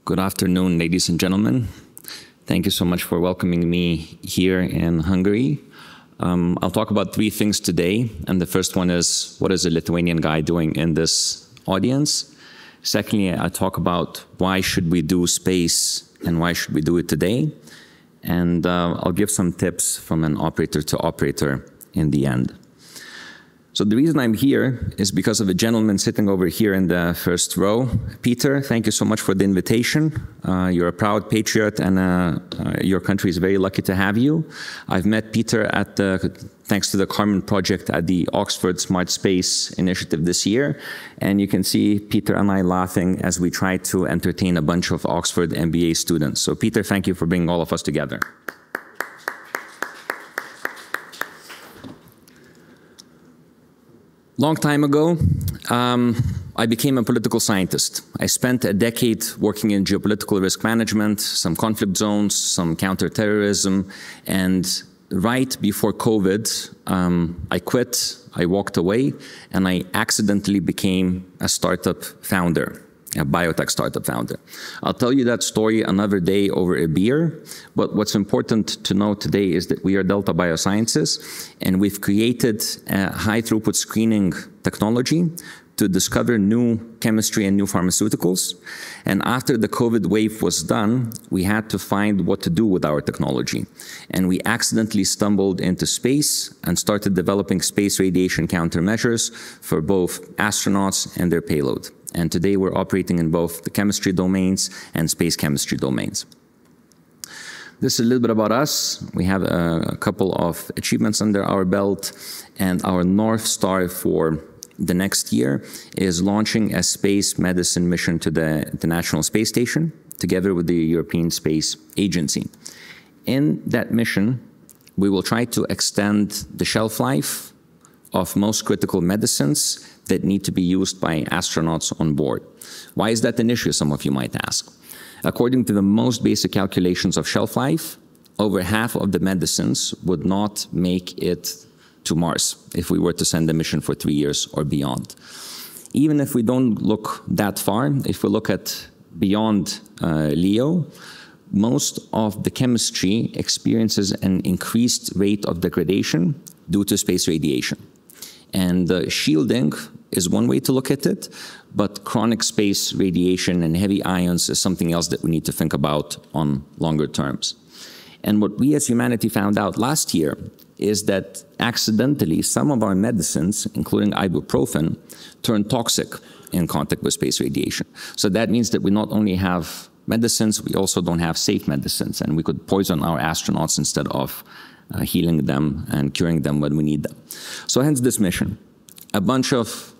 Good afternoon, ladies and gentlemen. Thank you so much for welcoming me here in Hungary. I'll talk about three things today. And the first one is, what is a Lithuanian guy doing in this audience? Secondly, I'll talk about why should we do space and why should we do it today? And I'll give some tips from an operator to operator in the end. So the reason I'm here is because of a gentleman sitting over here in the first row. Peter, thank you so much for the invitation. You're a proud patriot and your country is very lucky to have you. I've met Peter at thanks to the Carmen project at the Oxford Smart Space Initiative this year. And you can see Peter and I laughing as we try to entertain a bunch of Oxford MBA students. So Peter, thank you for bringing all of us together. Long time ago, I became a political scientist. I spent a decade working in geopolitical risk management, some conflict zones, some counterterrorism, and right before COVID, I quit, I walked away, and I accidentally became a startup founder, a biotech startup founder. I'll tell you that story another day over a beer, but what's important to know today is that we are Delta Biosciences, and we've created a high-throughput screening technology to discover new chemistry and new pharmaceuticals. And after the COVID wave was done, we had to find what to do with our technology. And we accidentally stumbled into space and started developing space radiation countermeasures for both astronauts and their payload. And today we're operating in both the chemistry domains and space chemistry domains. This is a little bit about us. We have a couple of achievements under our belt, and our North Star for the next year is launching a space medicine mission to the International Space Station together with the European Space Agency. In that mission, we will try to extend the shelf life of most critical medicines that need to be used by astronauts on board. Why is that an issue, some of you might ask? According to the most basic calculations of shelf life, over half of the medicines would not make it to Mars if we were to send a mission for 3 years or beyond. Even if we don't look that far, if we look at beyond LEO, most of the chemistry experiences an increased rate of degradation due to space radiation. And shielding is one way to look at it, but chronic space radiation and heavy ions is something else that we need to think about on longer terms. And what we as humanity found out last year is that accidentally some of our medicines, including ibuprofen, turn toxic in contact with space radiation. So that means that we not only have medicines, we also don't have safe medicines, and we could poison our astronauts instead of healing them and curing them when we need them. So hence this mission. A bunch of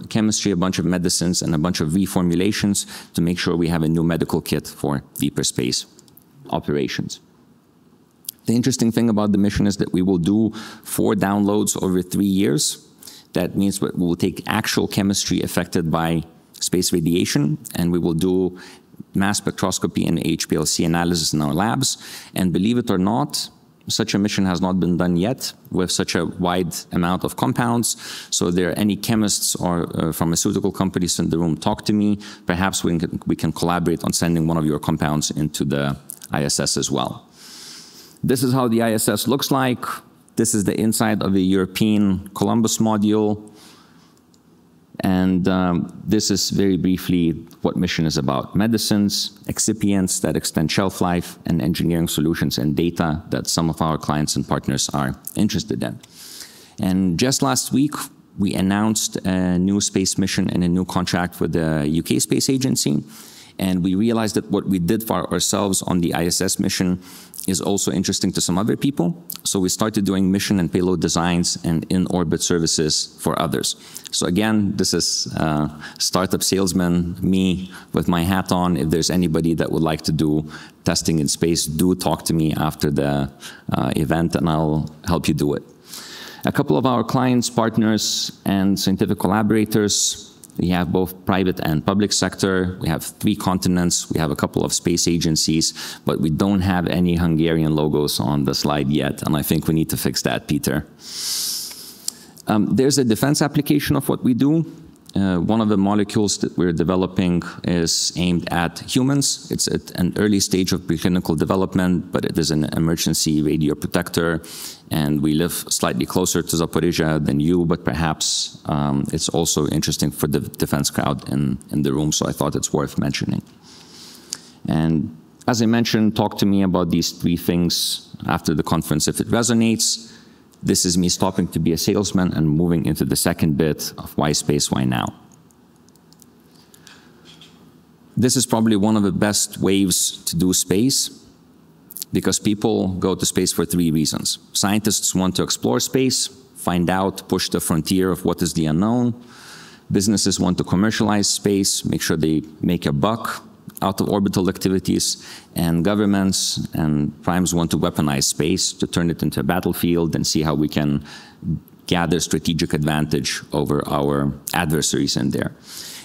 chemistry, a bunch of medicines, and a bunch of reformulations to make sure we have a new medical kit for deeper space operations. The interesting thing about the mission is that we will do 4 downloads over 3 years. That means we will take actual chemistry affected by space radiation, and we will do mass spectroscopy and HPLC analysis in our labs. And believe it or not, such a mission has not been done yet with such a wide amount of compounds. So if there are any chemists or pharmaceutical companies in the room, talk to me. Perhaps we can collaborate on sending one of your compounds into the ISS as well. This is how the ISS looks like. This is the inside of the European Columbus module. And this is very briefly what mission is about. Medicines, excipients that extend shelf life, and engineering solutions and data that some of our clients and partners are interested in. And just last week, we announced a new space mission and a new contract with the UK Space Agency. And we realized that what we did for ourselves on the ISS mission is also interesting to some other people. So we started doing mission and payload designs and in-orbit services for others. So again, this is startup salesman, me with my hat on. If there's anybody that would like to do testing in space, do talk to me after the event and I'll help you do it. A couple of our clients, partners, and scientific collaborators. We have both private and public sector. We have 3 continents. We have a couple of space agencies, but we don't have any Hungarian logos on the slide yet, and I think we need to fix that, Peter. There's a defense application of what we do. One of the molecules that we're developing is aimed at humans. It's at an early stage of preclinical development, but it is an emergency radioprotector, and we live slightly closer to Zaporizhia than you, but perhaps it's also interesting for the defense crowd in the room, so I thought it's worth mentioning. And as I mentioned, talk to me about these three things after the conference if it resonates. This is me stopping to be a salesman and moving into the second bit of why space, why now. This is probably one of the best ways to do space because people go to space for three reasons. Scientists want to explore space, find out, push the frontier of what is the unknown. Businesses want to commercialize space, make sure they make a buck out of orbital activities, and governments and primes want to weaponize space to turn it into a battlefield and see how we can gather strategic advantage over our adversaries in there.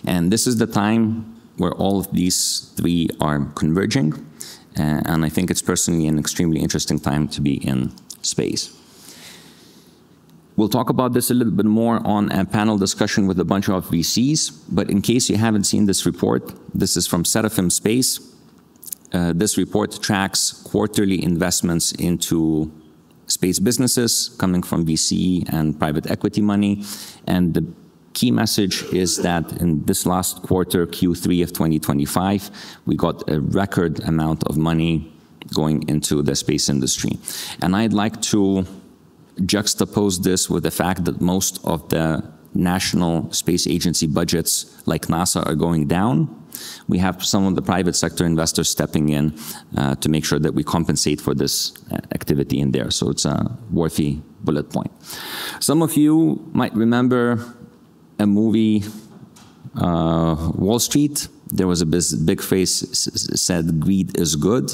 And this is the time where all of these three are converging, and I think it's personally an extremely interesting time to be in space. We'll talk about this a little bit more on a panel discussion with a bunch of VCs, but in case you haven't seen this report, this is from Seraphim Space. This report tracks quarterly investments into space businesses coming from VC and private equity money, and the key message is that in this last quarter, Q3 of 2025, we got a record amount of money going into the space industry. And I'd like to juxtapose this with the fact that most of the national space agency budgets like NASA are going down. We have some of the private sector investors stepping in to make sure that we compensate for this activity in there. So it's a worthy bullet point. Some of you might remember a movie, Wall Street. There was a big phrase said, greed is good.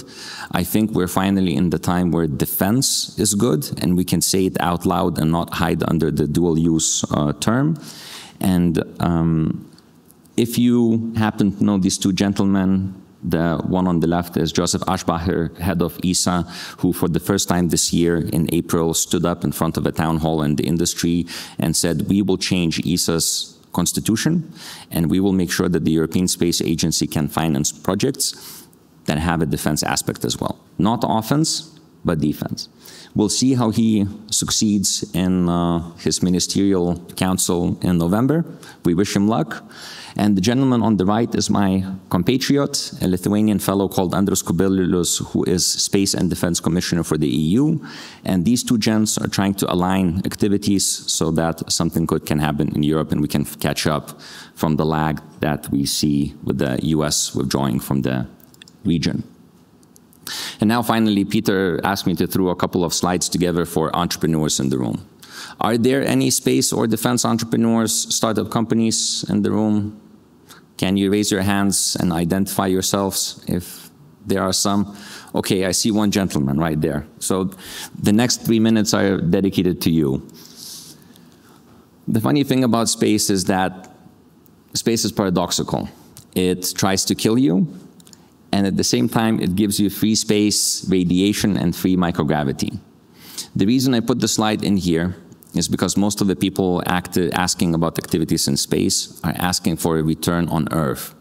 I think we're finally in the time where defense is good, and we can say it out loud and not hide under the dual use term. And if you happen to know these two gentlemen, the one on the left is Joseph Aschbacher, head of ESA, who for the first time this year in April stood up in front of a town hall in the industry and said, we will change ESA's constitution, and we will make sure that the European Space Agency can finance projects that have a defense aspect as well. Not offense, but defense. We'll see how he succeeds in his ministerial council in November. We wish him luck. And the gentleman on the right is my compatriot, a Lithuanian fellow called Andrius Kubilius, who is Space and Defense Commissioner for the EU. And these two gents are trying to align activities so that something good can happen in Europe and we can catch up from the lag that we see with the US withdrawing from the region. And now finally, Peter asked me to throw a couple of slides together for entrepreneurs in the room. Are there any space or defense entrepreneurs, startup companies in the room? Can you raise your hands and identify yourselves if there are some? Okay, I see one gentleman right there. So the next 3 minutes are dedicated to you. The funny thing about space is that space is paradoxical. It tries to kill you, and at the same time, it gives you free space, radiation, and free microgravity. The reason I put the slide in here is because most of the people asking about activities in space are asking for a return on Earth.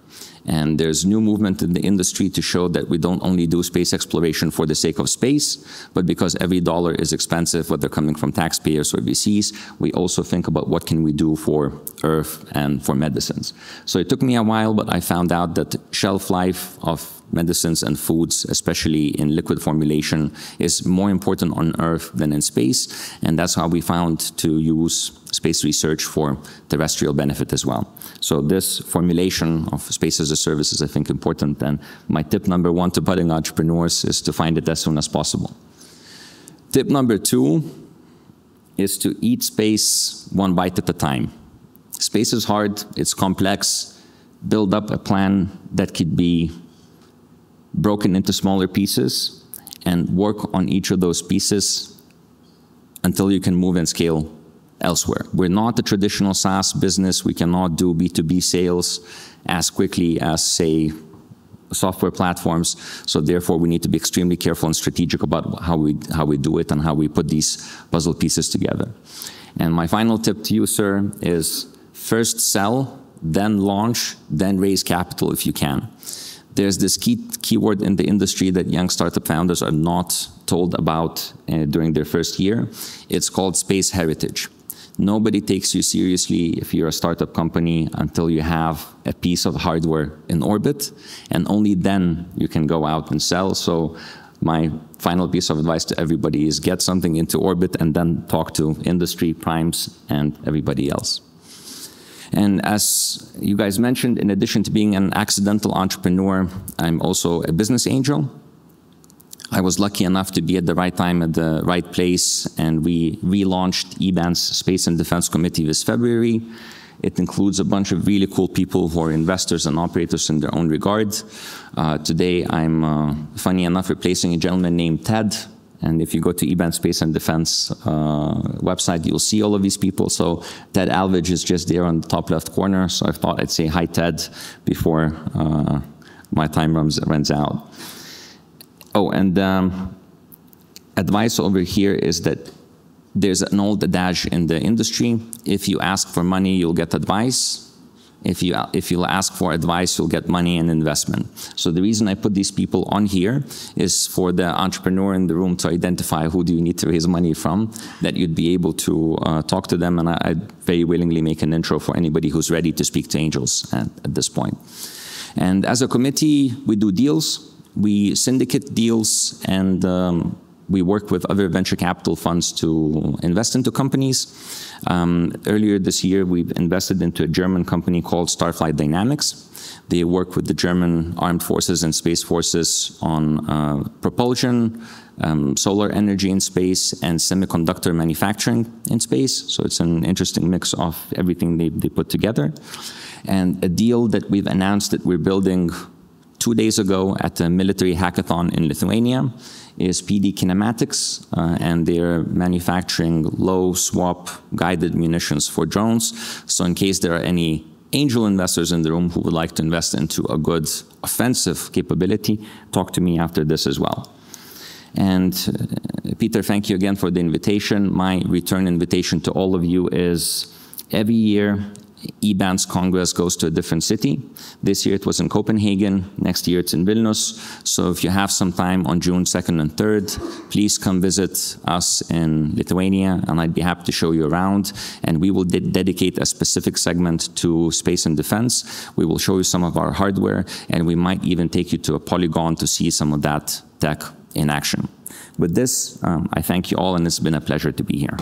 And there's new movement in the industry to show that we don't only do space exploration for the sake of space, but because every dollar is expensive, whether coming from taxpayers or VCs, we also think about what can we do for Earth and for medicines. So it took me a while, but I found out that shelf life of medicines and foods, especially in liquid formulation, is more important on Earth than in space. And that's how we found to use space research for terrestrial benefit as well. So this formulation of space as a service is, I think, important. And my tip number one to budding entrepreneurs is to find it as soon as possible. Tip number two is to eat space one bite at a time. Space is hard, it's complex. Build up a plan that could be broken into smaller pieces and work on each of those pieces until you can move and scale elsewhere. We're not a traditional SaaS business. We cannot do B2B sales as quickly as, say, software platforms. So therefore, we need to be extremely careful and strategic about how we do it and how we put these puzzle pieces together. And my final tip to you, sir, is first sell, then launch, then raise capital if you can. There's this keyword in the industry that young startup founders are not told about during their first year. It's called space heritage. Nobody takes you seriously if you're a startup company until you have a piece of hardware in orbit, and only then you can go out and sell. So my final piece of advice to everybody is get something into orbit and then talk to industry, primes, and everybody else. And as you guys mentioned, in addition to being an accidental entrepreneur, I'm also a business angel. I was lucky enough to be at the right time at the right place, and we relaunched EBAN's Space and Defense Committee this February. It includes a bunch of really cool people who are investors and operators in their own regard. Today, I'm, funny enough, replacing a gentleman named Ted. And if you go to EBAN Space and Defense website, you'll see all of these people. So Ted Alvidge is just there on the top left corner. So I thought I'd say hi, Ted, before my time runs out. Oh, and advice over here is that there's an old adage in the industry: if you ask for money, you'll get advice. If you ask for advice, you'll get money and investment. So the reason I put these people on here is for the entrepreneur in the room to identify who do you need to raise money from, that you'd be able to talk to them, and I'd very willingly make an intro for anybody who's ready to speak to angels at this point. And as a committee, we do deals. We syndicate deals, and we work with other venture capital funds to invest into companies. Earlier this year, we've invested into a German company called Starflight Dynamics. They work with the German Armed Forces and Space Forces on propulsion, solar energy in space, and semiconductor manufacturing in space. So it's an interesting mix of everything they put together. And a deal that we've announced that we're building 2 days ago at a military hackathon in Lithuania is PD Kinematics, and they're manufacturing low swap guided munitions for drones. So in case there are any angel investors in the room who would like to invest into a good offensive capability, talk to me after this as well. And Peter, thank you again for the invitation. My return invitation to all of you is every year EBAN's Congress goes to a different city. This year it was in Copenhagen. Next year it's in Vilnius. So if you have some time on June 2nd and 3rd, please come visit us in Lithuania, and I'd be happy to show you around. And we will dedicate a specific segment to space and defense. We will show you some of our hardware, and we might even take you to a polygon to see some of that tech in action. With this, I thank you all, and it's been a pleasure to be here.